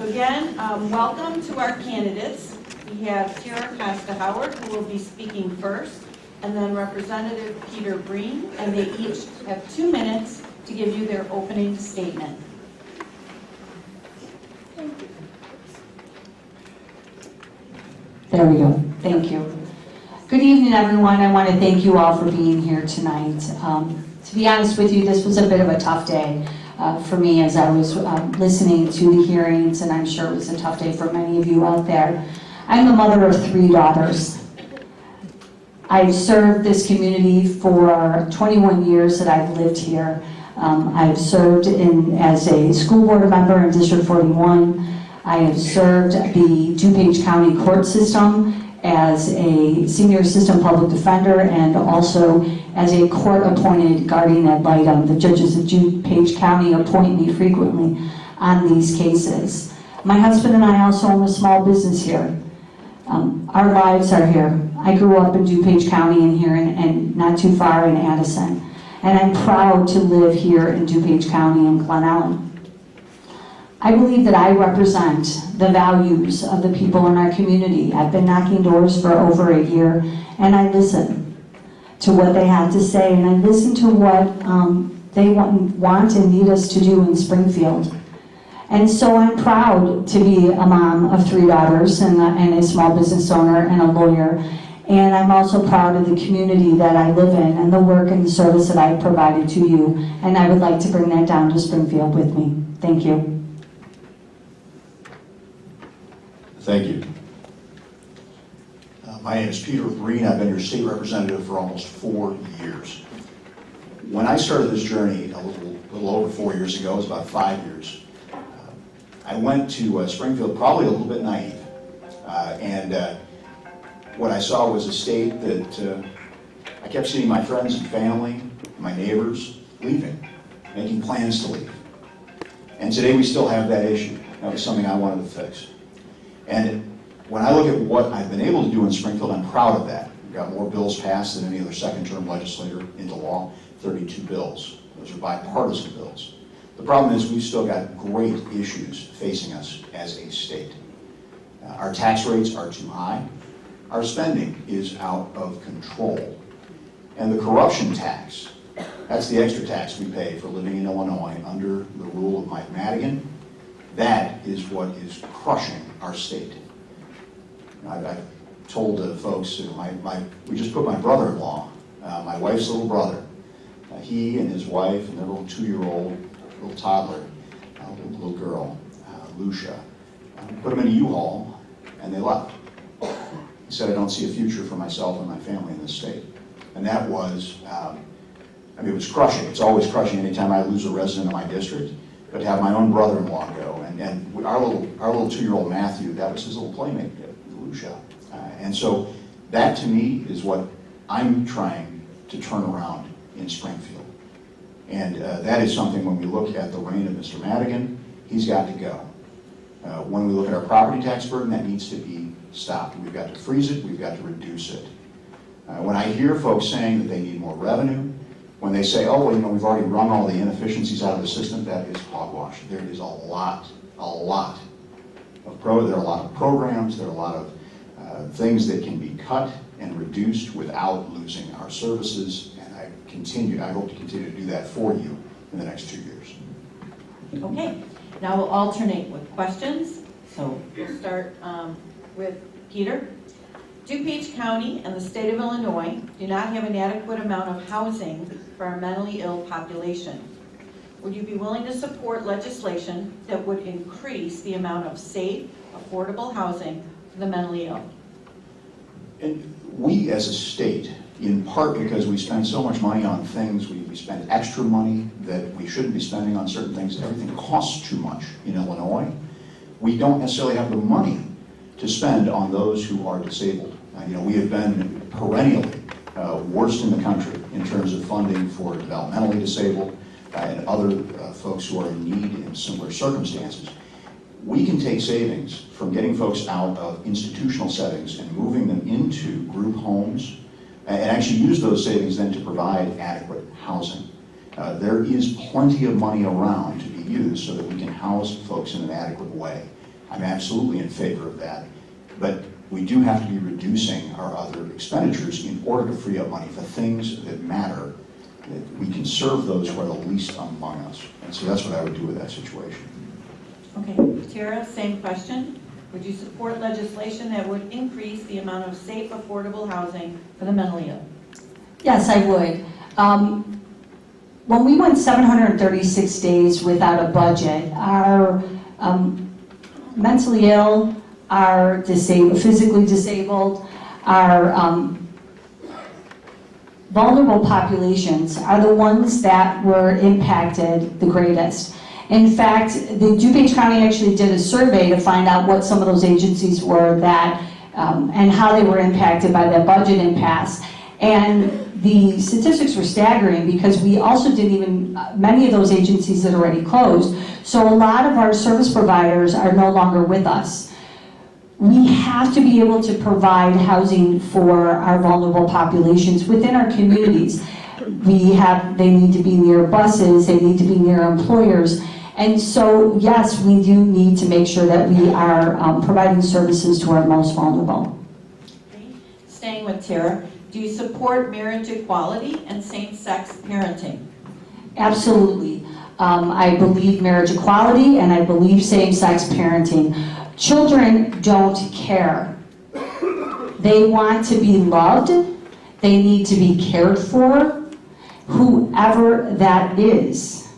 So again, welcome to our candidates. We have Terra who will be speaking first, and then Representative Peter Breen, and they each have 2 minutes to give you their opening statement. There we go. Thank you. Good evening, everyone. I want to thank you all for being here tonight. To be honest with you, this was a bit of a tough day for me as I was listening to the hearings, and I'm sure it was a tough day for many of you out there. I'm the mother of 3 daughters. I've served this community for 21 years that I've lived here. I've served as a school board member in District 41. I have served the DuPage County court system as a senior assistant public defender and also as a court-appointed guardian ad litem. The judges of DuPage County appoint me frequently on these cases. My husband and I also own a small business here. Our lives are here. I grew up in DuPage County and here and not too far in Addison. And I'm proud to live here in DuPage County and Glen Ellyn. I believe that I represent the values of the people in our community. I've been knocking doors for over a year, and I listen to what they have to say, and I listen to what they want and need us to do in Springfield. And so I'm proud to be a mom of 3 daughters and a small business owner and a lawyer. And I'm also proud of the community that I live in and the work and the service that I've provided to you. And I would like to bring that down to Springfield with me. Thank you. Thank you. My name is Peter Breen. I've been your state representative for almost 4 years. When I started this journey a little over 4 years ago, it was about 5 years, I went to Springfield probably a little bit naive. What I saw was a state that I kept seeing my friends and family, my neighbors, leaving, making plans to leave. And today we still have that issue. That was something I wanted to fix. And when I look at what I've been able to do in Springfield, I'm proud of that. We've got more bills passed than any other second-term legislator into law, 32 bills. Those are bipartisan bills. The problem is we've still got great issues facing us as a state. Our tax rates are too high. Our spending is out of control. And the corruption tax, that's the extra tax we pay for living in Illinois under the rule of Mike Madigan. That is what is crushing our state. I told folks, we just put my brother-in-law, my wife's little brother, he and his wife and their little 2-year-old, little toddler, little girl, Lucia, put them in a U-Haul and they left. He said, I don't see a future for myself and my family in this state. And that was, it was crushing. It's always crushing anytime I lose a resident of my district. But to have my own brother-in-law go, and our little 2-year-old Matthew, that was his little playmate, Lucia. And so that to me is what I'm trying to turn around in Springfield. And that is something when we look at the reign of Mr. Madigan, he's got to go. When we look at our property tax burden, that needs to be stopped. We've got to freeze it, we've got to reduce it. When I hear folks saying that they need more revenue, when they say, oh, well, we've already wrung all the inefficiencies out of the system, that is hogwash. There is a lot of programs, there are a lot of things that can be cut and reduced without losing our services, and I hope to continue to do that for you in the next 2 years. Okay, now we'll alternate with questions. So we'll start with Peter. DuPage County and the state of Illinois do not have an adequate amount of housing for our mentally ill population. Would you be willing to support legislation that would increase the amount of safe, affordable housing for the mentally ill? And we as a state, in part because we spend so much money on things, we spend extra money that we shouldn't be spending on certain things. Everything costs too much in Illinois. We don't necessarily have the money to spend on those who are disabled. We have been perennially worst in the country in terms of funding for developmentally disabled and other folks who are in need in similar circumstances. We can take savings from getting folks out of institutional settings and moving them into group homes and actually use those savings then to provide adequate housing. There is plenty of money around to be used so that we can house folks in an adequate way. I'm absolutely in favor of that. But we do have to be reducing our other expenditures in order to free up money for things that matter. That we can serve those who are the least among us. And so that's what I would do with that situation. Okay, Terra, same question. Would you support legislation that would increase the amount of safe, affordable housing for the mentally ill? Yes, I would. When we went 736 days without a budget, our mentally ill, our physically disabled, our vulnerable populations are the ones that were impacted the greatest. In fact, the DuPage County actually did a survey to find out what some of those agencies were that, and how they were impacted by that budget impasse. And the statistics were staggering because we also many of those agencies had already closed. So a lot of our service providers are no longer with us. We have to be able to provide housing for our vulnerable populations within our communities. They need to be near buses, they need to be near employers. And so, yes, we do need to make sure that we are providing services to our most vulnerable. Okay. Staying with Terra, do you support marriage equality and same-sex parenting? Absolutely. I believe marriage equality and I believe same-sex parenting. Children don't care. They want to be loved. They need to be cared for, whoever that is.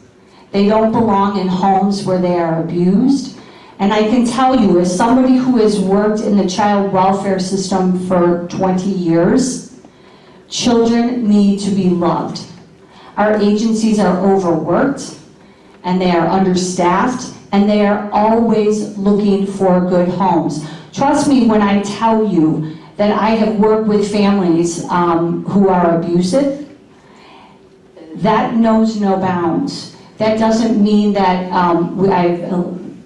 They don't belong in homes where they are abused. And I can tell you, as somebody who has worked in the child welfare system for 20 years, children need to be loved. Our agencies are overworked, and they are understaffed, and they are always looking for good homes. Trust me when I tell you that I have worked with families who are abusive. That knows no bounds. That doesn't mean that I've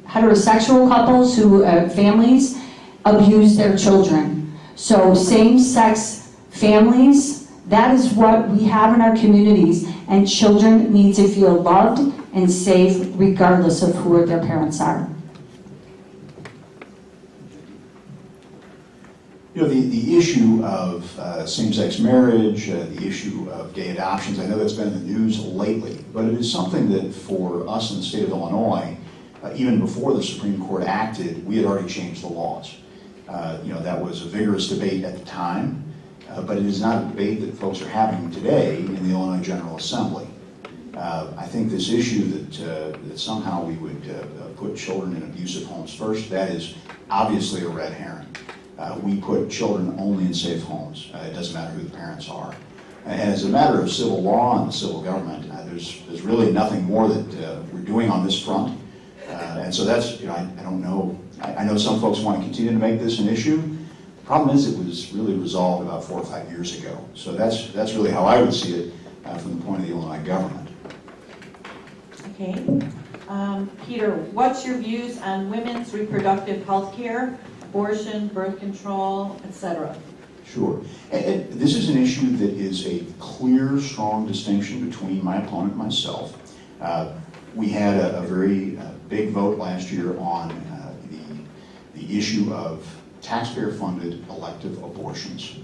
heterosexual couples who, families, abuse their children. So same-sex families, that is what we have in our communities, and children need to feel loved and safe regardless of who their parents are. You know, the issue of same-sex marriage, the issue of gay adoptions, I know that's been in the news lately, but it is something that for us in the state of Illinois, even before the Supreme Court acted, we had already changed the laws. You know, that was a vigorous debate at the time, but it is not a debate that folks are having today in the Illinois General Assembly. I think this issue that somehow we would put children in abusive homes first, that is obviously a red herring. We put children only in safe homes. It doesn't matter who the parents are. And as a matter of civil law and civil government, there's really nothing more that we're doing on this front. And so that's, you know, I don't know. I know some folks want to continue to make this an issue. The problem is it was really resolved about 4 or 5 years ago. So that's really how I would see it from the point of the Illinois government. Okay. Peter, what's your views on women's reproductive health care, abortion, birth control, etc.? Sure. And this is an issue that is a clear, strong distinction between my opponent and myself. We had a very big vote last year on the issue of taxpayer-funded elective abortions.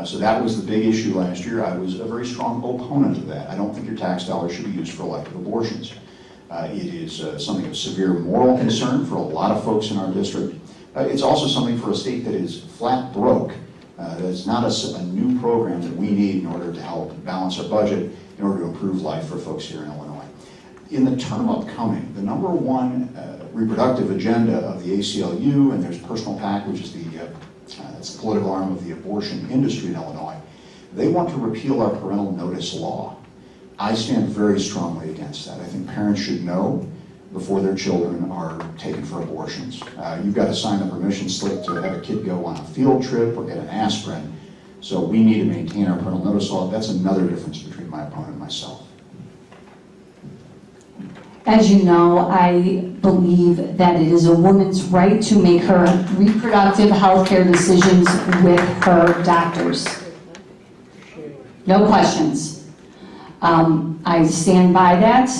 So that was the big issue last year. I was a very strong opponent of that. I don't think your tax dollars should be used for elective abortions. It is something of severe moral concern for a lot of folks in our district. It's also something for a state that is flat broke. It's not a new program that we need in order to help balance our budget, in order to improve life for folks here in Illinois. In the term upcoming, the number one reproductive agenda of the ACLU, and there's Personal PAC, which is that's the political arm of the abortion industry in Illinois, they want to repeal our parental notice law. I stand very strongly against that. I think parents should know before their children are taken for abortions. You've got to sign a permission slip to have a kid go on a field trip or get an aspirin. So we need to maintain our parental notice law. That's another difference between my opponent and myself. As you know, I believe that it is a woman's right to make her reproductive health care decisions with her doctors. No questions. I stand by that,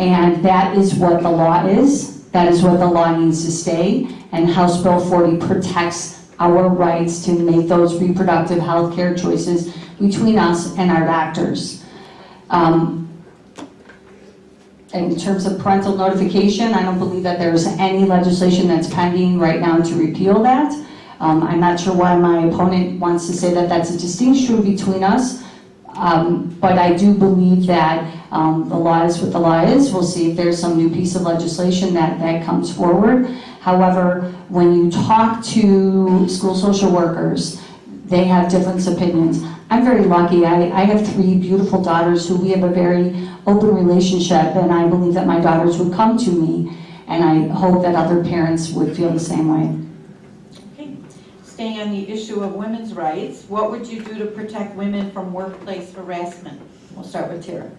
and that is what the law is. That is what the law needs to stay, and House Bill 40 protects our rights to make those reproductive health care choices between us and our doctors. In terms of parental notification, I don't believe that there's any legislation that's pending right now to repeal that. I'm not sure why my opponent wants to say that that's a distinction between us, but I do believe that the law is what the law is. We'll see if there's some new piece of legislation that comes forward. However, when you talk to school social workers, they have different opinions. I'm very lucky. I have 3 beautiful daughters who we have a very open relationship, and I believe that my daughters would come to me, and I hope that other parents would feel the same way. Okay. Staying on the issue of women's rights, what would you do to protect women from workplace harassment? We'll start with Terra.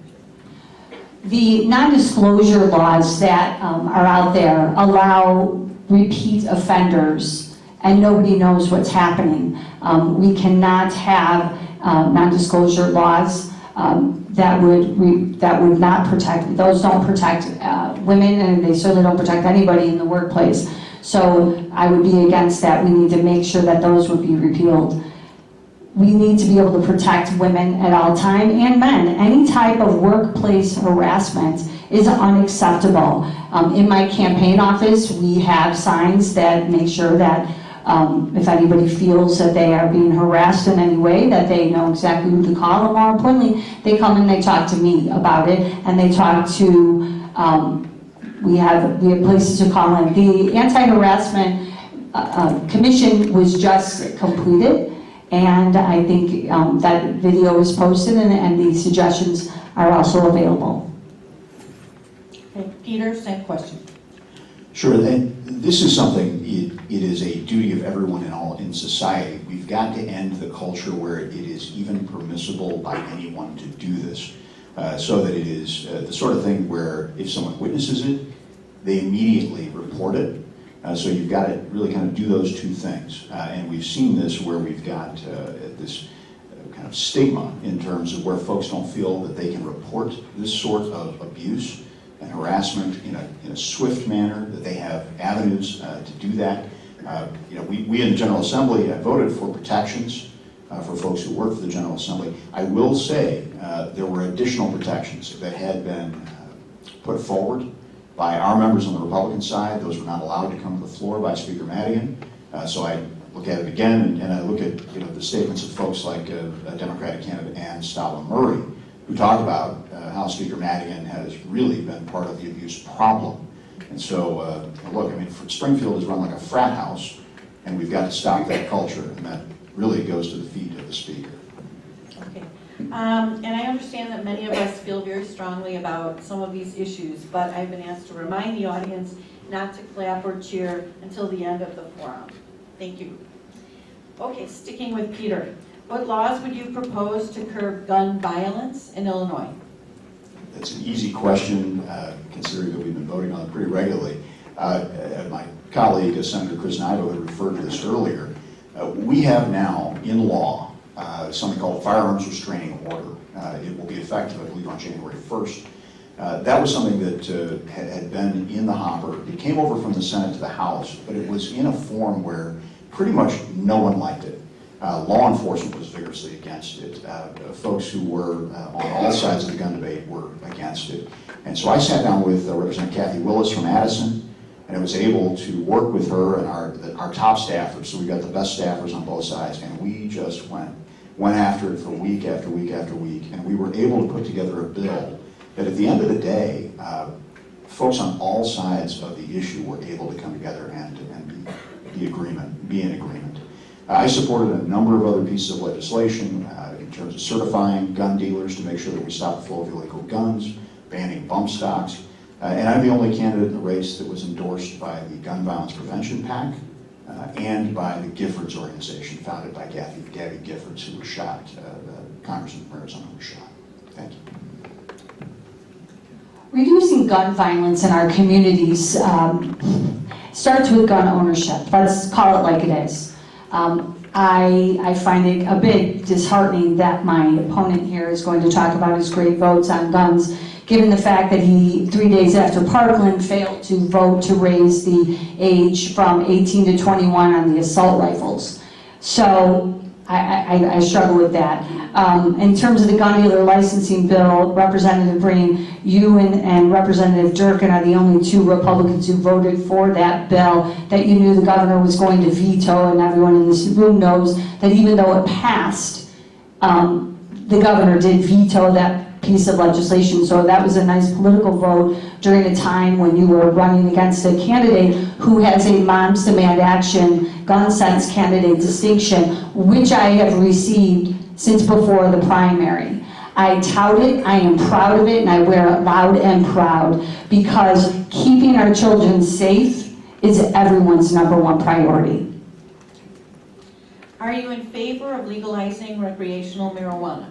The non-disclosure laws that are out there allow repeat offenders, and nobody knows what's happening. We cannot have non-disclosure laws that would not protect. Those don't protect women, and they certainly don't protect anybody in the workplace. So I would be against that. We need to make sure that those would be repealed. We need to be able to protect women at all time, and men. Any type of workplace harassment is unacceptable. In my campaign office, we have signs that make sure that if anybody feels that they are being harassed in any way, that they know exactly who to call, and more importantly, they come and they talk to me about it, and they talk to, we have places to call in. The Anti-Harassment Commission was just completed, and I think that video is posted, and the suggestions are also available. Okay. Peter, same question. Sure, and this is something, it is a duty of everyone in society. We've got to end the culture where it is even permissible by anyone to do this, so that it is the sort of thing where if someone witnesses it, they immediately report it. So you've got to really kind of do those two things. And we've seen this where we've got this kind of stigma in terms of where folks don't feel that they can report this sort of abuse and harassment in a swift manner, that they have avenues to do that. We in the General Assembly voted for protections for folks who work for the General Assembly. I will say there were additional protections that had been put forward by our members on the Republican side. Those were not allowed to come to the floor by Speaker Madigan. So I look at it again, and I look at the statements of folks like a Democratic candidate, Ann Stala Murray, who talked about how Speaker Madigan has really been part of the abuse problem. And so, look, I mean, Springfield is run like a frat house, and we've got to stop that culture, and that really goes to the feet of the Speaker. Okay. And I understand that many of us feel very strongly about some of these issues, but I've been asked to remind the audience not to clap or cheer until the end of the forum. Thank you. Okay, sticking with Peter. What laws would you propose to curb gun violence in Illinois? That's an easy question, considering that we've been voting on it pretty regularly. My colleague, Senator Chris Nivo, had referred to this earlier. We have now, in law, something called Firearms Restraining Order. It will be effective, I believe, on January 1st. That was something that had been in the hopper. It came over from the Senate to the House, but it was in a form where pretty much no one liked it. Law enforcement was vigorously against it. Folks who were on all sides of the gun debate were against it. And so I sat down with Representative Kathy Willis from Addison, and I was able to work with her and our top staffers. So we got the best staffers on both sides, and we just went after it for week after week after week, and we were able to put together a bill that at the end of the day, folks on all sides of the issue were able to come together and be in agreement. I supported a number of other pieces of legislation in terms of certifying gun dealers to make sure that we stop the flow of illegal guns, banning bump stocks, and I'm the only candidate in the race that was endorsed by the Gun Violence Prevention PAC and by the Giffords organization, founded by Gabby Giffords, who was shot, Congressman from Arizona, who was shot. Thank you. Reducing gun violence in our communities starts with gun ownership. Let's call it like it is. I find it a bit disheartening that my opponent here is going to talk about his great votes on guns given the fact that he, 3 days after Parkland, failed to vote to raise the age from 18 to 21 on the assault rifles. So I struggle with that. In terms of the gun dealer licensing bill, Representative Breen, you and Representative Durkin are the only two Republicans who voted for that bill that you knew the governor was going to veto, and everyone in this room knows that even though it passed, the governor did veto that piece of legislation. So that was a nice political vote during a time when you were running against a candidate who has a Moms Demand Action gun sense candidate distinction, which I have received since before the primary. I tout it, I am proud of it, and I wear it loud and proud, because keeping our children safe is everyone's #1 priority. Are you in favor of legalizing recreational marijuana?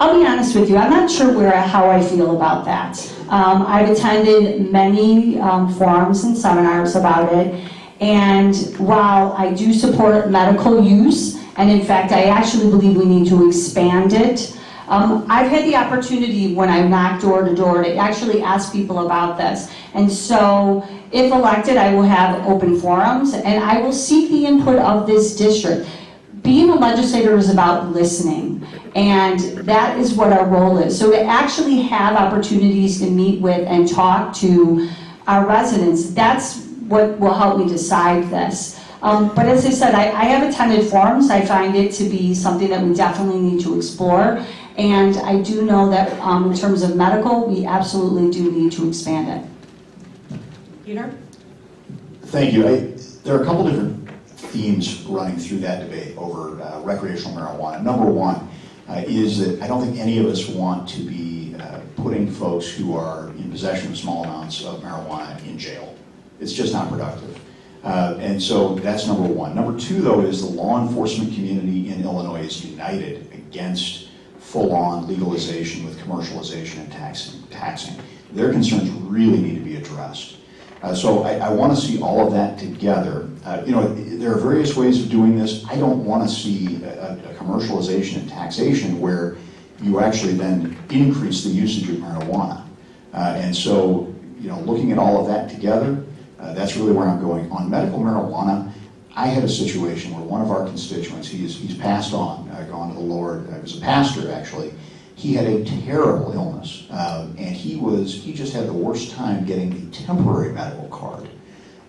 I'll be honest with you, I'm not sure how I feel about that. I've attended many forums and seminars about it, and while I do support medical use, and in fact I actually believe we need to expand it, I've had the opportunity when I knock door to door to actually ask people about this. And so if elected, I will have open forums and I will seek the input of this district. Being a legislator is about listening, and that is what our role is. So to actually have opportunities to meet with and talk to our residents, that's what will help me decide this. But as I said, I have attended forums. I find it to be something that we definitely need to explore. And I do know that in terms of medical, we absolutely do need to expand it. Peter? Thank you. There are a couple different themes running through that debate over recreational marijuana. Number one is that I don't think any of us want to be putting folks who are in possession of small amounts of marijuana in jail. It's just not productive. And so that's number one. Number two, though, is the law enforcement community in Illinois is united against full-on legalization with commercialization and taxing. Their concerns really need to be addressed. So I want to see all of that together. There are various ways of doing this. I don't want to see a commercialization and taxation where you actually then increase the usage of marijuana. And so, looking at all of that together, that's really where I'm going. On medical marijuana, I had a situation where one of our constituents, he's passed on, gone to the Lord. He was a pastor, actually. He had a terrible illness, and he just had the worst time getting a temporary medical card.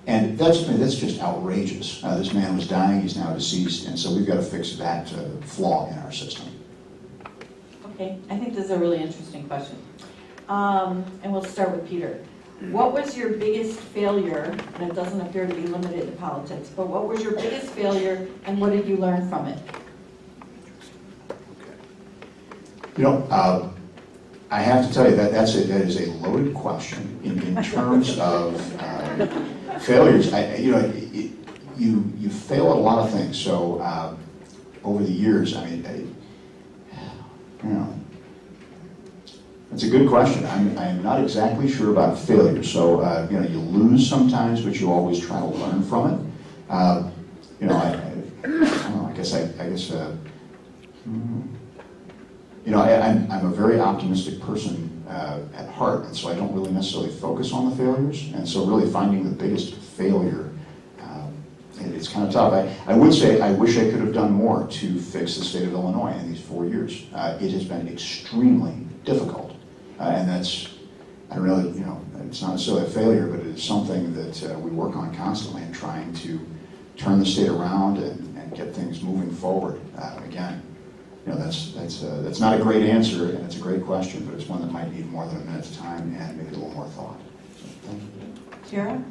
And that's just outrageous. This man was dying, he's now deceased, and so we've got to fix that flaw in our system. Okay, I think this is a really interesting question. And we'll start with Peter. What was your biggest failure, and it doesn't appear to be limited to politics, but what was your biggest failure and what did you learn from it? I have to tell you that that is a loaded question in terms of failures. You fail at a lot of things. So over the years, it's a good question. I'm not exactly sure about failure. So you lose sometimes, but you always try to learn from it. I don't know. I guess. I'm a very optimistic person at heart, and so I don't really necessarily focus on the failures. And so really finding the biggest failure, it's kind of tough. I would say I wish I could have done more to fix the state of Illinois in these 4 years. It has been extremely difficult, and that's, I don't know, it's not necessarily a failure, but it is something that we work on constantly in trying to turn the state around and get things moving forward. Again, that's not a great answer, and it's a great question, but it's one that might need more than a minute's time and maybe a little more thought. So, thank you. Terra?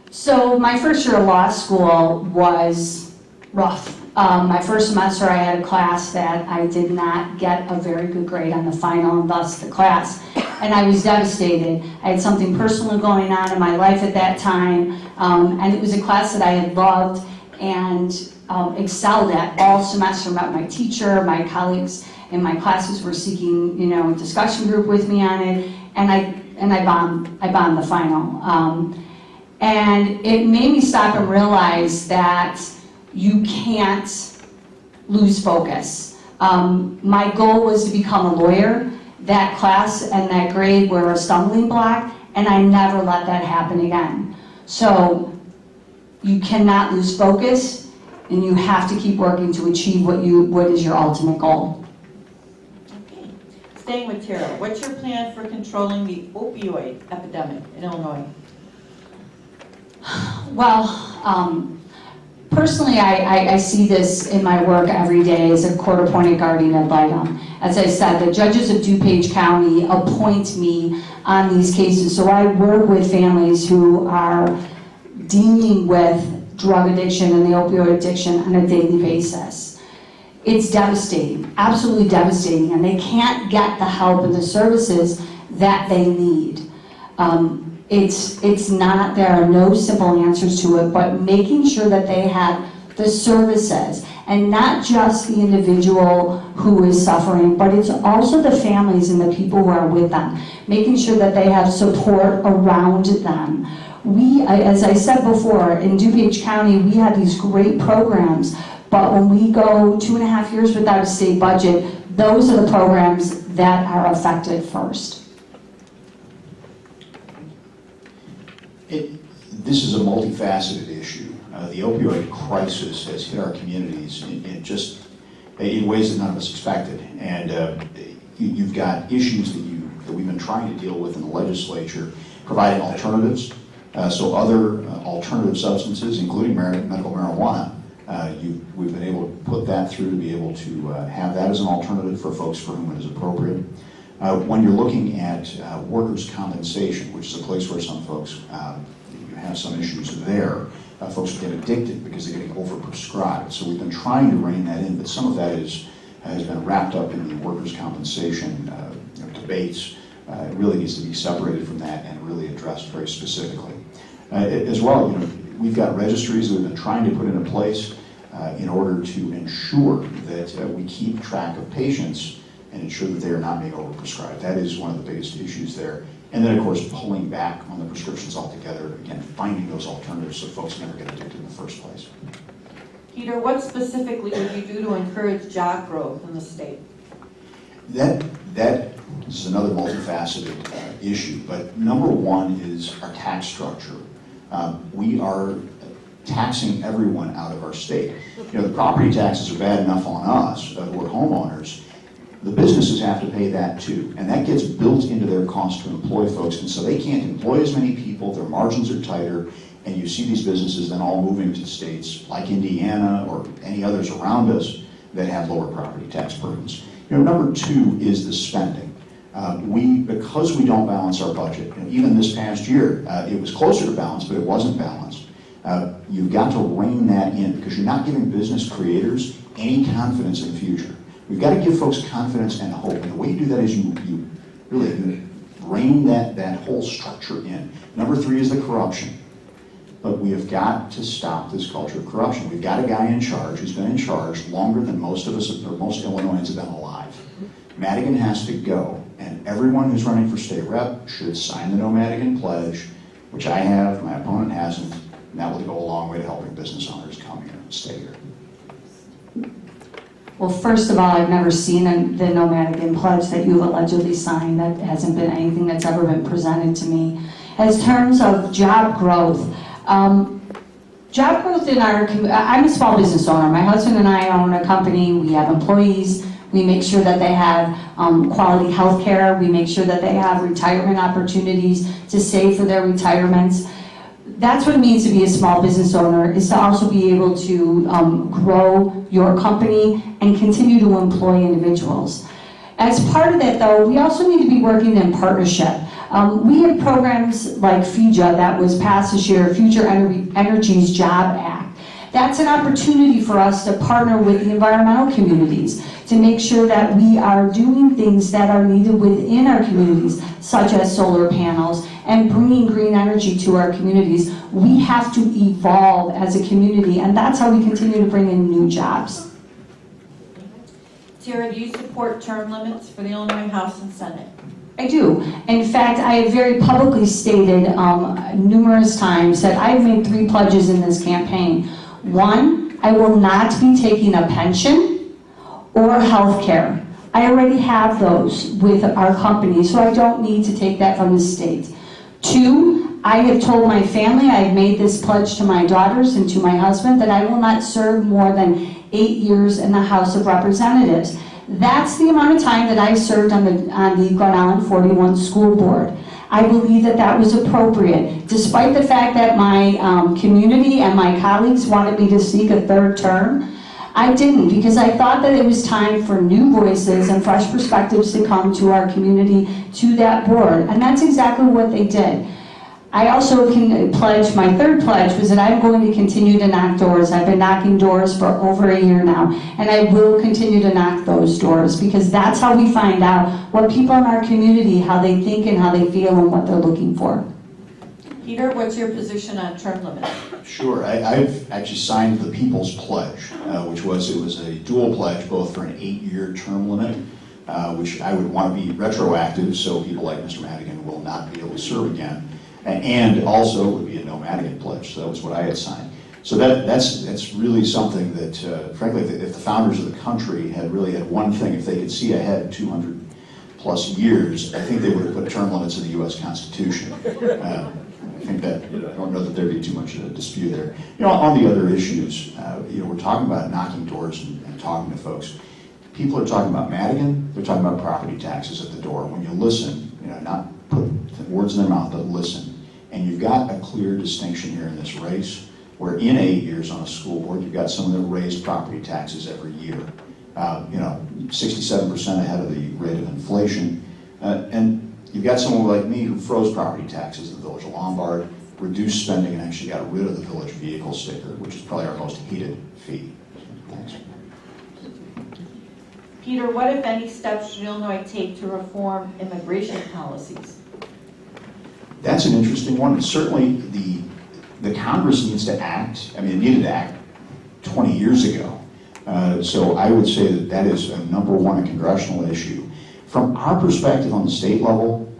So my first year of law school was rough. My first semester I had a class that I did not get a very good grade on the final, and thus the class. And I was devastated. I had something personal going on in my life at that time, and it was a class that I had loved and excelled at all semester. My teacher, my colleagues in my classes were seeking, a discussion group with me on it, and I bombed the final. And it made me stop and realize that you can't lose focus. My goal was to become a lawyer. that class and that grade were a stumbling block, and I never let that happen again. So you cannot lose focus, and you have to keep working to achieve what is your ultimate goal. Okay. Staying with Terra, what's your plan for controlling the opioid epidemic in Illinois? Well, personally, I see this in my work every day as a court-appointed guardian ad litem. As I said, the judges of DuPage County appoint me on these cases, so I work with families who are dealing with drug addiction and the opioid addiction on a daily basis. It's devastating, absolutely devastating, and they can't get the help and the services that they need. It's not, there are no simple answers to it, but making sure that they have the services, and not just the individual who is suffering, but it's also the families and the people who are with them, making sure that they have support around them. As I said before, in DuPage County, we had these great programs, but when we go 2.5 years without a state budget, those are the programs that are affected first. This is a multifaceted issue. The opioid crisis has hit our communities in ways that none of us expected. And you've got issues that we've been trying to deal with in the legislature, providing alternatives. So other alternative substances, including medical marijuana, we've been able to put that through to be able to have that as an alternative for folks for whom it is appropriate. When you're looking at workers' compensation, which is a place where some folks you have some issues there, folks get addicted because they're getting overprescribed. So we've been trying to rein that in, but some of that has been wrapped up in the workers' compensation debates. It really needs to be separated from that and really addressed very specifically. As well, we've got registries that we've been trying to put into place in order to ensure that we keep track of patients and ensure that they are not being overprescribed. That is one of the biggest issues there. And then, of course, pulling back on the prescriptions altogether, again, finding those alternatives so folks never get addicted in the first place. Peter, what specifically would you do to encourage job growth in the state? That is another multifaceted issue, but number one is our tax structure. We are taxing everyone out of our state. The property taxes are bad enough on us, who are homeowners. The businesses have to pay that too, and that gets built into their cost to employ folks, and so they can't employ as many people, their margins are tighter, and you see these businesses then all moving to states like Indiana or any others around us that have lower property tax burdens. Number two is the spending. Because we don't balance our budget, even this past year, it was closer to balance, but it wasn't balanced. You've got to rein that in because you're not giving business creators any confidence in the future. We've got to give folks confidence and hope, and the way you do that is you really rein that whole structure in. Number three is the corruption. But we have got to stop this culture of corruption. We've got a guy in charge who's been in charge longer than most of us, or most Illinoisans have been alive. Madigan has to go, and everyone who's running for state rep should sign the No Madigan Pledge, which I have, my opponent hasn't, and that will go a long way to helping business owners come here and stay here. Well, first of all, I've never seen the No Madigan Pledge that you've allegedly signed. That hasn't been anything that's ever been presented to me. As terms of job growth in our community, I'm a small business owner. My husband and I own a company. We have employees. We make sure that they have quality health care. We make sure that they have retirement opportunities to save for their retirements. That's what it means to be a small business owner, is to also be able to grow your company and continue to employ individuals. As part of that, though, we also need to be working in partnership. We have programs like FIJA that was passed this year, Future Energy's Job Act. That's an opportunity for us to partner with the environmental communities to make sure that we are doing things that are needed within our communities, such as solar panels, and bringing green energy to our communities. We have to evolve as a community, and that's how we continue to bring in new jobs. Terra, do you support term limits for the Illinois House and Senate? I do. In fact, I have very publicly stated numerous times that I've made 3 pledges in this campaign. 1, I will not be taking a pension or health care. I already have those with our company, so I don't need to take that from the state. 2, I have told my family, I have made this pledge to my daughters and to my husband, that I will not serve more than 8 years in the House of Representatives. That's the amount of time that I served on the Glen Ellyn 41 school board. I believe that that was appropriate, despite the fact that my community and my colleagues wanted me to seek a 3rd term. I didn't, because I thought that it was time for new voices and fresh perspectives to come to our community, to that board, and that's exactly what they did. I also can pledge, my 3rd pledge was that I'm going to continue to knock doors. I've been knocking doors for over a year now, and I will continue to knock those doors, because that's how we find out what people in our community, how they think and how they feel and what they're looking for. Peter, what's your position on term limits? Sure, I've actually signed the People's Pledge, which was a dual pledge, both for an 8-year term limit, which I would want to be retroactive, so people like Mr. Madigan will not be able to serve again, and also would be a no Madigan pledge. So that was what I had signed. So that's really something that, frankly, if the founders of the country had really had one thing, if they could see ahead 200 plus years, I think they would have put term limits in the U.S. Constitution. I think that, I don't know that there'd be too much of a dispute there. On the other issues, we're talking about knocking doors and talking to folks. People are talking about Madigan, they're talking about property taxes at the door. When you listen, not put words in their mouth, but listen. And you've got a clear distinction here in this race, where in 8 years on a school board, you've got someone that raised property taxes every year. 67% ahead of the rate of inflation. And you've got someone like me who froze property taxes in the village of Lombard, reduced spending, and actually got rid of the village vehicle sticker, which is probably our most hated fee. Thanks. Peter, what, if any, steps should Illinois take to reform immigration policies? That's an interesting one. Certainly the Congress needs to act. I mean, it needed to act 20 years ago. So I would say that is a #1 congressional issue. From our perspective on the state level,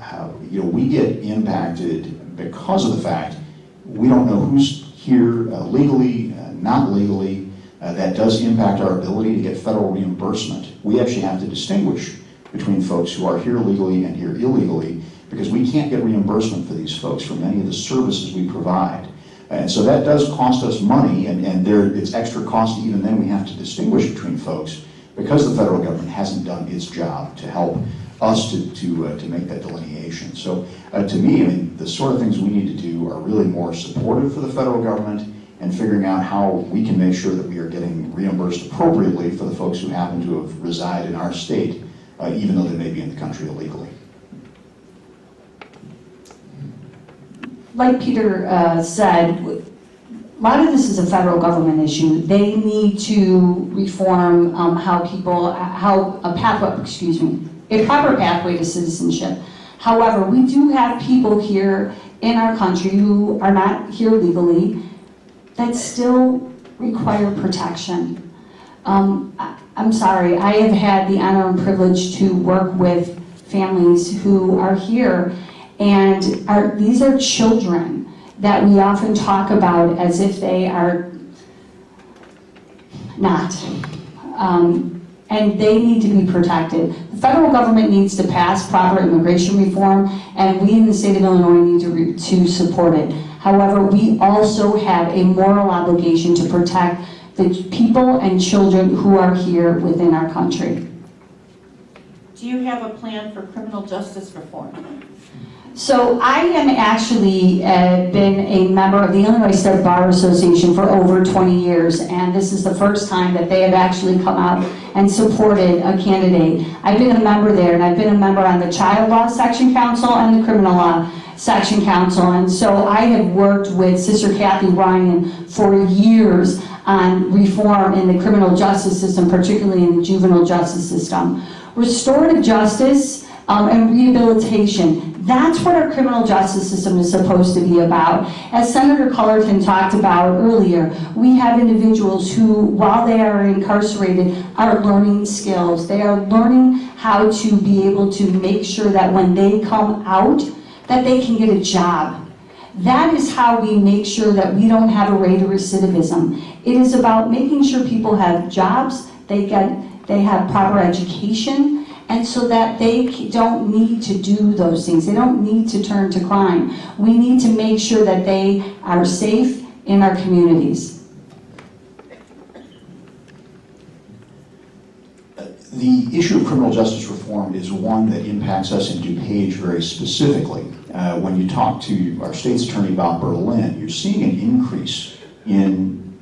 we get impacted because of the fact we don't know who's here legally, not legally. That does impact our ability to get federal reimbursement. We actually have to distinguish between folks who are here legally and here illegally, because we can't get reimbursement for these folks for many of the services we provide. And so that does cost us money, and it's extra cost even then. We have to distinguish between folks because the federal government hasn't done its job to help us to make that delineation. So to me, the sort of things we need to do are really more supportive for the federal government and figuring out how we can make sure that we are getting reimbursed appropriately for the folks who happen to have reside in our state, even though they may be in the country illegally. Like Peter said, a lot of this is a federal government issue. They need to reform a proper pathway to citizenship. However, we do have people here in our country who are not here legally that still require protection. I'm sorry, I have had the honor and privilege to work with families who are here, and these are children that we often talk about as if they are not. And they need to be protected. The federal government needs to pass proper immigration reform, and we in the state of Illinois need to support it. However, we also have a moral obligation to protect the people and children who are here within our country. Do you have a plan for criminal justice reform? So I am actually been a member of the Illinois State Bar Association for over 20 years, and this is the first time that they have actually come out and supported a candidate. I've been a member there, and I've been a member on the Child Law Section Council and the Criminal Law Section Council, and so I have worked with Sister Kathy Ryan for years on reform in the criminal justice system, particularly in the juvenile justice system. Restorative justice and rehabilitation, that's what our criminal justice system is supposed to be about. As Senator Cullerton talked about earlier, we have individuals who, while they are incarcerated, are learning skills. They are learning how to be able to make sure that when they come out, that they can get a job. That is how we make sure that we don't have a rate of recidivism. It is about making sure people have jobs, they have proper education, and so that they don't need to do those things. They don't need to turn to crime. We need to make sure that they are safe in our communities. The issue of criminal justice reform is one that impacts us in DuPage very specifically. When you talk to our state's attorney, Bob Berlin, you're seeing an increase in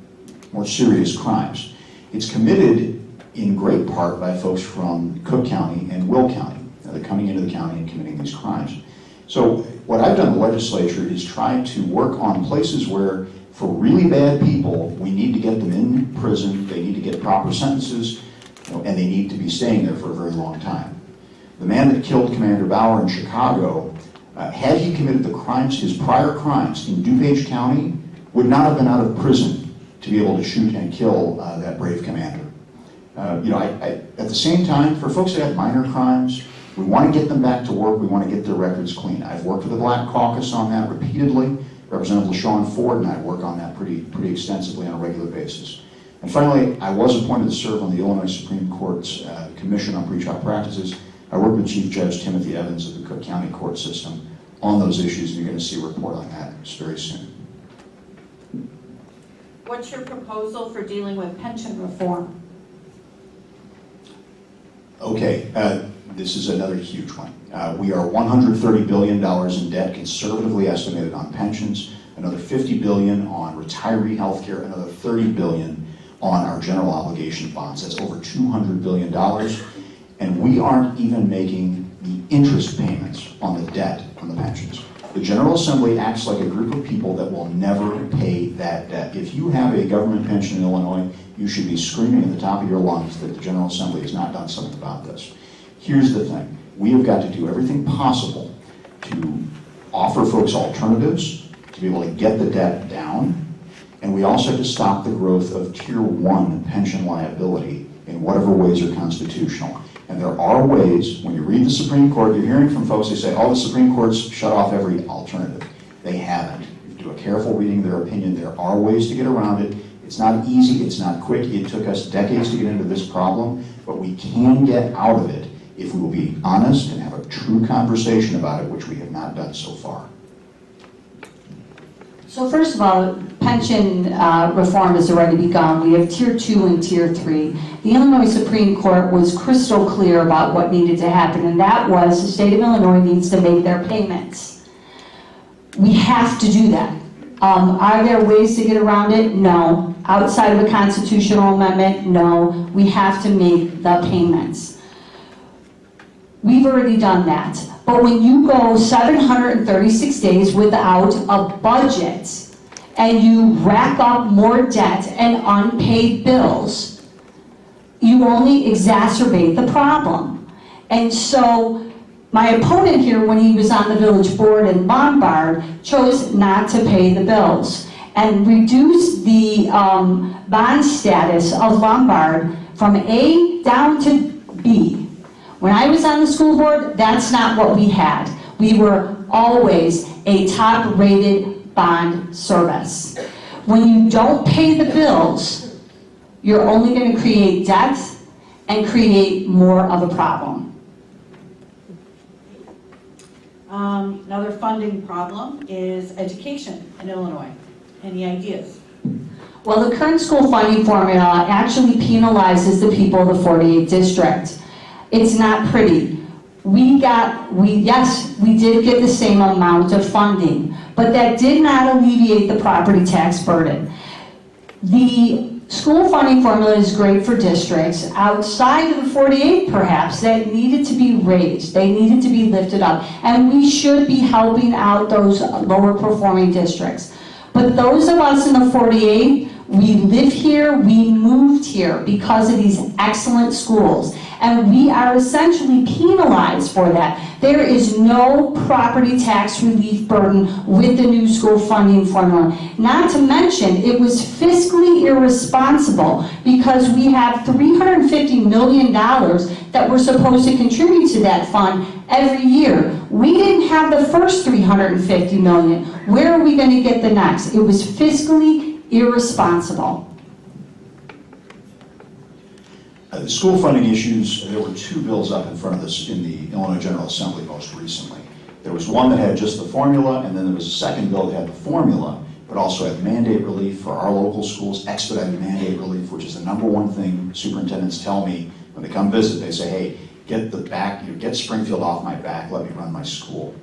more serious crimes. It's committed in great part by folks from Cook County and Will County. They're coming into the county and committing these crimes. So what I've done in the legislature is try to work on places where, for really bad people, we need to get them in prison, they need to get proper sentences, and they need to be staying there for a very long time. The man that killed Commander Bauer in Chicago, had he committed the crimes, his prior crimes in DuPage County, would not have been out of prison to be able to shoot and kill that brave commander. At the same time, for folks that have minor crimes, we want to get them back to work, we want to get their records clean. I've worked with the Black Caucus on that repeatedly. Representative LaShawn Ford and I work on that pretty extensively on a regular basis. And finally, I was appointed to serve on the Illinois Supreme Court's Commission on Pretrial Practices. I work with Chief Judge Timothy Evans of the Cook County Court System on those issues, and you're going to see a report on that very soon. What's your proposal for dealing with pension reform? Okay, this is another huge one. We are $130 billion in debt, conservatively estimated on pensions, another $50 billion on retiree health care, another $30 billion on our general obligation bonds. That's over $200 billion. And we aren't even making the interest payments on the debt on the pensions. The General Assembly acts like a group of people that will never pay that debt. If you have a government pension in Illinois, you should be screaming at the top of your lungs that the General Assembly has not done something about this. Here's the thing. We have got to do everything possible to offer folks alternatives, to be able to get the debt down, and we also have to stop the growth of Tier 1 pension liability in whatever ways are constitutional. And there are ways, when you read the Supreme Court, you're hearing from folks, they say, oh, the Supreme Court's shut off every alternative. They haven't. If you do a careful reading of their opinion, there are ways to get around it. It's not easy, it's not quick. It took us decades to get into this problem, but we can get out of it if we will be honest and have a true conversation about it, which we have not done so far. So first of all, pension reform has already begun. We have Tier 2 and Tier 3. The Illinois Supreme Court was crystal clear about what needed to happen, and that was the state of Illinois needs to make their payments. We have to do that. Are there ways to get around it? No. Outside of a constitutional amendment? No. We have to make the payments. We've already done that. But when you go 736 days without a budget and you rack up more debt and unpaid bills, you only exacerbate the problem. And so my opponent here, when he was on the village board in Lombard, chose not to pay the bills and reduced the bond status of Lombard from A down to B. When I was on the school board, that's not what we had. We were always a top-rated bond service. When you don't pay the bills, you're only going to create debt and create more of a problem. Another funding problem is education in Illinois. Any ideas? Well, the current school funding formula actually penalizes the people of the 48 district. It's not pretty. Yes, we did get the same amount of funding, but that did not alleviate the property tax burden. The school funding formula is great for districts outside of the 48, perhaps, that needed to be raised. They needed to be lifted up, and we should be helping out those lower performing districts. But those of us in the 48, we live here, we moved here because of these excellent schools. And we are essentially penalized for that. There is no property tax relief burden with the new school funding formula. Not to mention, it was fiscally irresponsible because we have $350 million that we're supposed to contribute to that fund every year. We didn't have the first $350 million. Where are we going to get the next? It was fiscally irresponsible. The school funding issues, there were two bills up in front of us in the Illinois General Assembly most recently. There was one that had just the formula, and then there was a second bill that had the formula, but also had mandate relief for our local schools, expedited mandate relief, which is the number one thing superintendents tell me when they come visit. They say, hey, get Springfield off my back, let me run my school.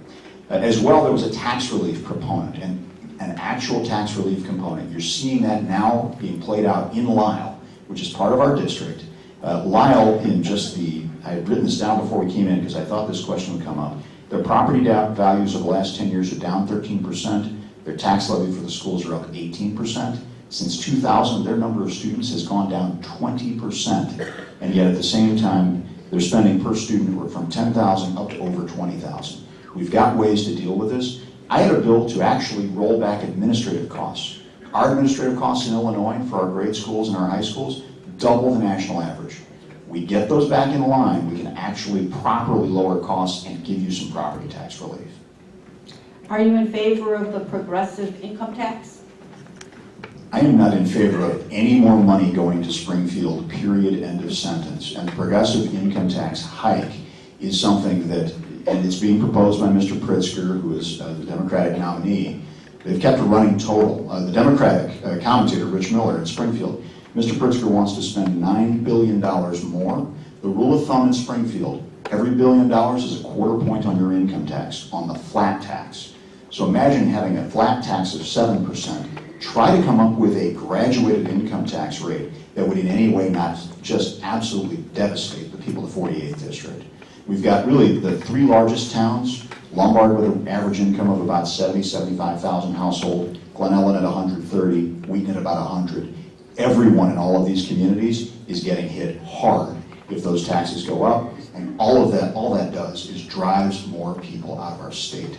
As well, there was a tax relief proponent, and an actual tax relief component. You're seeing that now being played out in Lyle, which is part of our district. Lyle, I had written this down before we came in because I thought this question would come up. Their property values over the last 10 years are down 13%. Their tax levy for the schools are up 18%. Since 2000, their number of students has gone down 20%. And yet at the same time, their spending per student were from $10,000 up to over $20,000. We've got ways to deal with this. I had a bill to actually roll back administrative costs. Our administrative costs in Illinois for our grade schools and our high schools double the national average. We get those back in line, we can actually properly lower costs and give you some property tax relief. Are you in favor of the progressive income tax? I am not in favor of any more money going to Springfield, period, end of sentence. And the progressive income tax hike is something that, and it's being proposed by Mr. Pritzker, who is the Democratic nominee. They've kept a running total. The Democratic commentator, Rich Miller in Springfield, Mr. Pritzker wants to spend $9 billion more. The rule of thumb in Springfield, every $1 billion is a quarter point on your income tax, on the flat tax. So imagine having a flat tax of 7%. Try to come up with a graduated income tax rate that would in any way not just absolutely devastate the people of the 48th district. We've got really the three largest towns, Lombard with an average income of about 75,000 household, Glen Ellyn at 130, Wheaton at about 100. Everyone in all of these communities is getting hit hard if those taxes go up, and all that does is drives more people out of our state.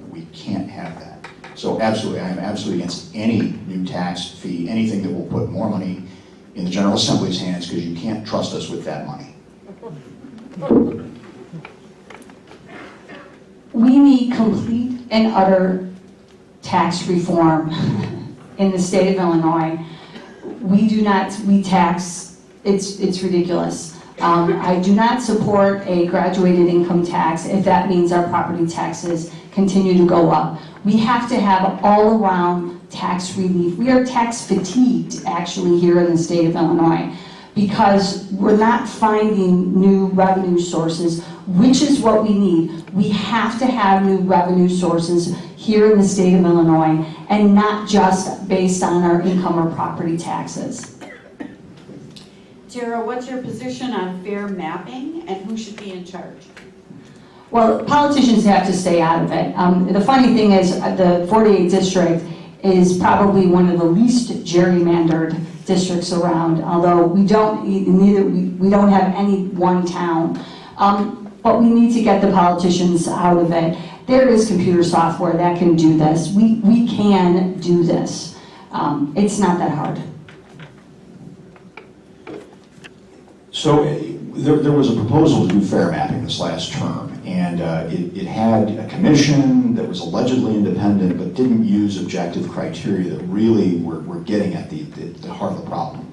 We can't have that. So absolutely, I am absolutely against any new tax fee, anything that will put more money in the General Assembly's hands, because you can't trust us with that money. We need complete and utter tax reform in the state of Illinois. We tax, it's ridiculous. I do not support a graduated income tax if that means our property taxes continue to go up. We have to have all around tax relief. We are tax fatigued actually here in the state of Illinois because we're not finding new revenue sources, which is what we need. We have to have new revenue sources here in the state of Illinois and not just based on our income or property taxes. Terra, what's your position on fair mapping and who should be in charge? Well, politicians have to stay out of it. The funny thing is the 48th district is probably one of the least gerrymandered districts around, although we don't have any one town. But we need to get the politicians out of it. There is computer software that can do this. We can do this. It's not that hard. So there was a proposal to do fair mapping this last term, and it had a commission that was allegedly independent but didn't use objective criteria that really were getting at the heart of the problem.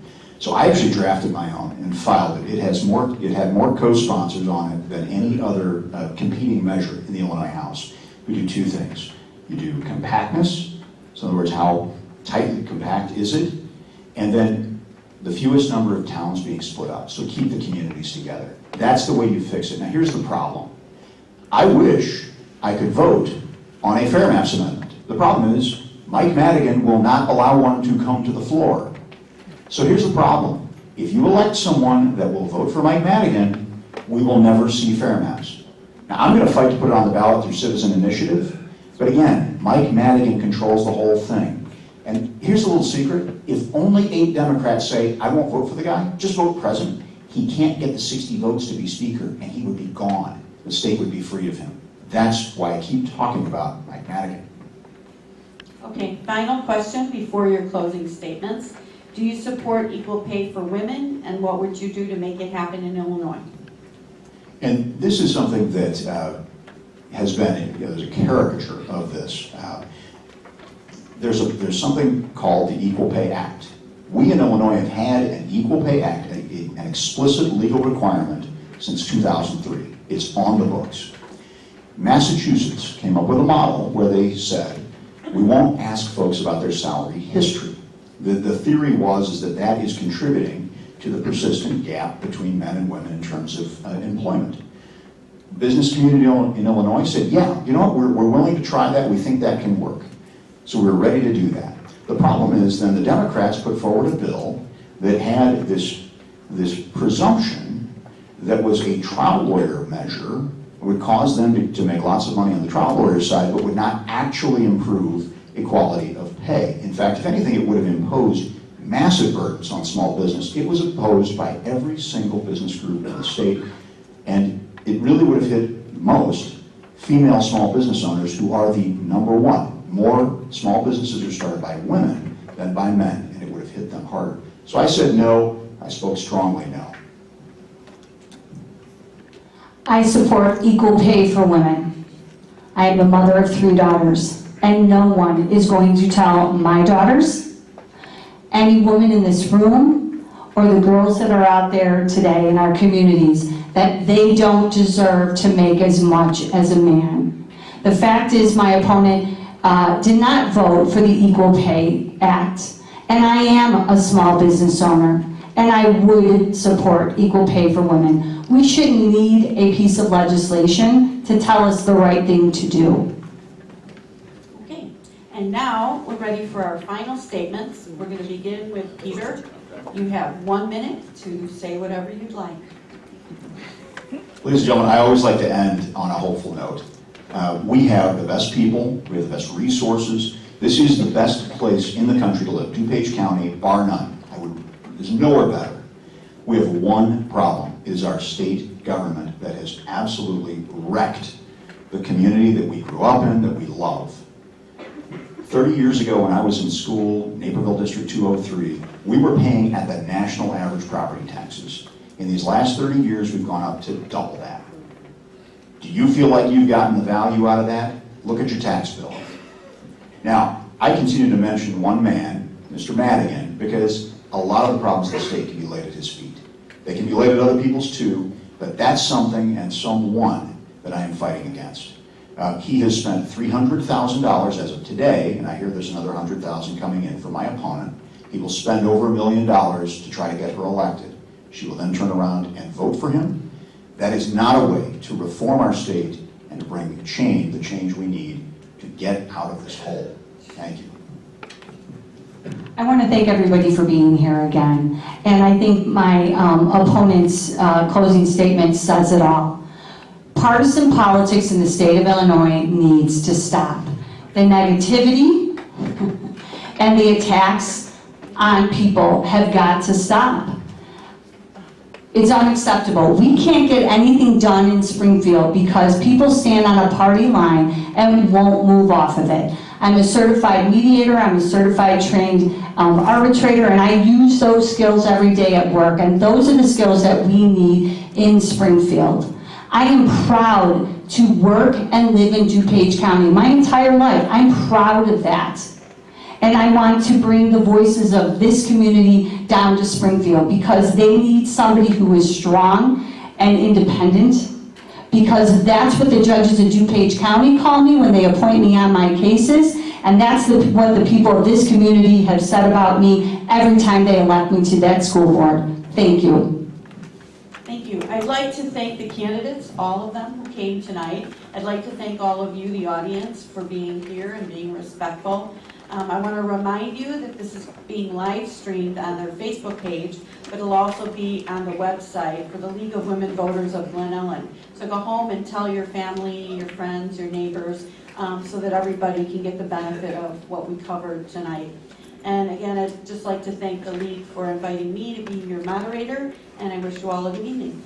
So I actually drafted my own and filed it. It had more co-sponsors on it than any other competing measure in the Illinois House. We do two things. You do compactness, so in other words, how tightly compact is it, and then the fewest number of towns being split up, so keep the communities together. That's the way you fix it. Now here's the problem. I wish I could vote on a Fair Maps amendment. The problem is Mike Madigan will not allow one to come to the floor. So here's the problem. If you elect someone that will vote for Mike Madigan, we will never see Fair Maps. Now I'm going to fight to put it on the ballot through citizen initiative, but again, Mike Madigan controls the whole thing. And here's a little secret. If only 8 Democrats say, I won't vote for the guy, just vote president. He can't get the 60 votes to be speaker, and he would be gone. The state would be free of him. That's why I keep talking about Mike Madigan. Okay, final question before your closing statements. Do you support equal pay for women, and what would you do to make it happen in Illinois? And this is something that has been, there's a caricature of this. There's something called the Equal Pay Act. We in Illinois have had an Equal Pay Act, an explicit legal requirement since 2003. It's on the books. Massachusetts came up with a model where they said, we won't ask folks about their salary history. The theory was that that is contributing to the persistent gap between men and women in terms of employment. Business community in Illinois said, yeah, you know what, we're willing to try that, we think that can work. So we're ready to do that. The problem is then the Democrats put forward a bill that had this presumption that was a trial lawyer measure, would cause them to make lots of money on the trial lawyer side, but would not actually improve equality of pay. In fact, if anything, it would have imposed massive burdens on small business. It was opposed by every single business group in the state, and it really would have hit most female small business owners, who are the number one. More small businesses are started by women than by men, and it would have hit them harder. So I said no. I spoke strongly no. I support equal pay for women. I am the mother of 3 daughters, and no one is going to tell my daughters, any woman in this room, or the girls that are out there today in our communities, that they don't deserve to make as much as a man. The fact is, my opponent did not vote for the Equal Pay Act, and I am a small business owner, and I would support equal pay for women. We shouldn't need a piece of legislation to tell us the right thing to do. Okay, and now we're ready for our final statements. We're going to begin with Peter. You have 1 minute to say whatever you'd like. Ladies and gentlemen, I always like to end on a hopeful note. We have the best people, we have the best resources. This is the best place in the country to live. DuPage County, bar none. There's nowhere better. We have one problem. It is our state government that has absolutely wrecked the community that we grew up in, that we love. 30 years ago when I was in school, Naperville District 203, we were paying at the national average property taxes. In these last 30 years, we've gone up to double that. Do you feel like you've gotten the value out of that? Look at your tax bill. Now, I continue to mention one man, Mr. Madigan, because a lot of the problems in the state can be laid at his feet. They can be laid at other people's too, but that's something and someone that I am fighting against. He has spent $300,000 as of today, and I hear there's another $100,000 coming in for my opponent. He will spend over $1 million to try to get her elected. She will then turn around and vote for him. That is not a way to reform our state and to bring the change we need to get out of this hole. Thank you. I want to thank everybody for being here again. And I think my opponent's closing statement says it all. Partisan politics in the state of Illinois needs to stop. The negativity and the attacks on people have got to stop. It's unacceptable. We can't get anything done in Springfield because people stand on a party line and won't move off of it. I'm a certified mediator, I'm a certified trained arbitrator, and I use those skills every day at work, and those are the skills that we need in Springfield. I am proud to work and live in DuPage County my entire life. I'm proud of that. And I want to bring the voices of this community down to Springfield because they need somebody who is strong and independent, because that's what the judges in DuPage County call me when they appoint me on my cases, and that's what the people of this community have said about me every time they elect me to that school board. Thank you. Thank you. I'd like to thank the candidates, all of them who came tonight. I'd like to thank all of you, the audience, for being here and being respectful. I want to remind you that this is being live streamed on their Facebook page, but it'll also be on the website for the League of Women Voters of Glen Ellyn. So go home and tell your family, your friends, your neighbors, so that everybody can get the benefit of what we covered tonight. And again, I'd just like to thank the League for inviting me to be your moderator, and I wish you all a good evening.